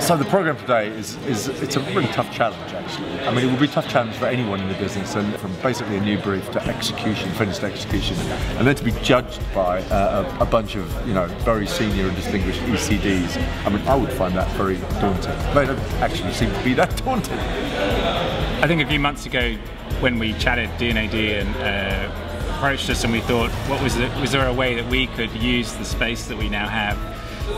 So the program today it's a really tough challenge, actually. I mean, it will be a tough challenge for anyone in the business, and from basically a new brief to execution, finished execution, and then to be judged by a bunch of very senior and distinguished ECDs. I mean, I would find that very daunting. They don't actually seem to be that daunting. I think a few months ago, when we chatted, D&AD and approached us, and we thought, was there a way that we could use the space that we now have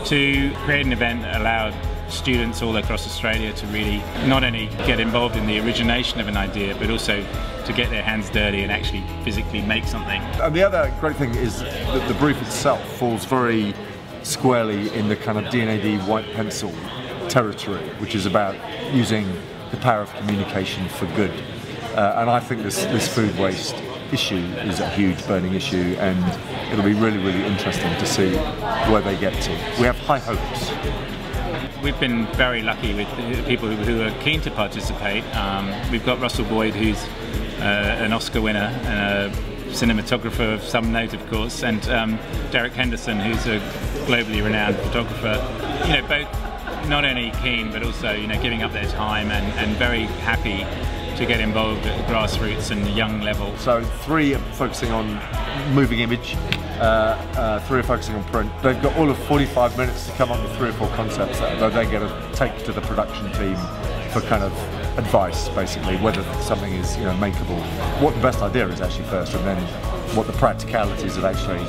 to create an event that allowed students all across Australia to really not only get involved in the origination of an idea, but also to get their hands dirty and actually physically make something. And the other great thing is that the brief itself falls very squarely in the kind of D&AD white pencil territory, which is about using the power of communication for good. And I think this food waste issue is a huge burning issue, and it'll be really, really interesting to see where they get to. We have high hopes. We've been very lucky with people who are keen to participate. We've got Russell Boyd, who's an Oscar winner and a cinematographer of some note, of course, and Derek Henderson, who's a globally renowned photographer. Both not only keen, but also giving up their time and very happy to get involved at the grassroots and the young level. So 3 are focusing on moving image, 3 are focusing on print. They've got all of 45 minutes to come up with 3 or 4 concepts that they're then going to take to the production team for kind of advice, basically, whether something is makeable. What the best idea is actually first, and then what the practicalities of actually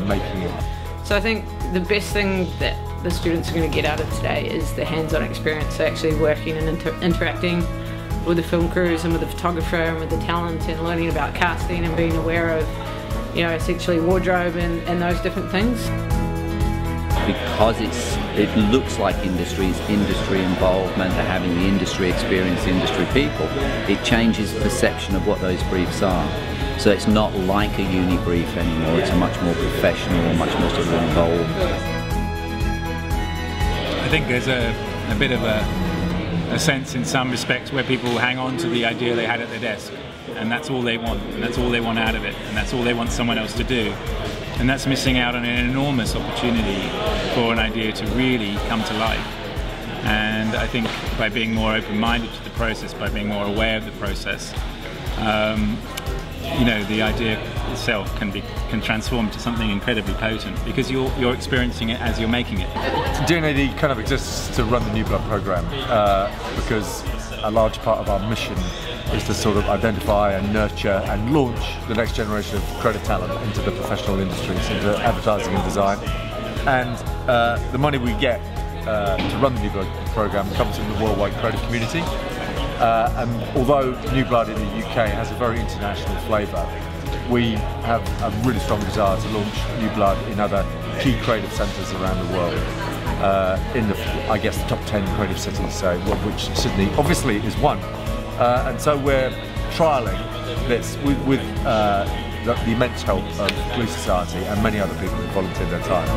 making it. So I think the best thing that the students are going to get out of today is the hands-on experience, so actually working and interacting with the film crews and with the photographer and with the talent, and learning about casting and being aware of essentially wardrobe and those different things. Because it looks like industry involvement, they're having the industry experience, the industry people, it changes perception of what those briefs are. So it's not like a uni brief anymore, it's a much more professional, much more sort of involved. I think there's a bit of a sense in some respects where people hang on to the idea they had at their desk, and that's all they want, and that's all they want out of it, and that's all they want someone else to do. And that's missing out on an enormous opportunity for an idea to really come to life. And I think by being more open-minded to the process, by being more aware of the process, the idea itself can transform to something incredibly potent, because you're experiencing it as you're making it. D&AD kind of exists to run the New Blood program because a large part of our mission is to sort of identify and nurture and launch the next generation of creative talent into the professional industries, into advertising and design. And the money we get to run the New Blood program comes from the worldwide creative community. And although New Blood in the UK has a very international flavour, we have a really strong desire to launch New Blood in other key creative centres around the world. In the top 10 creative cities, of which Sydney obviously is one. And so we're trialling this with the immense help of Blue Society and many other people who volunteer their time.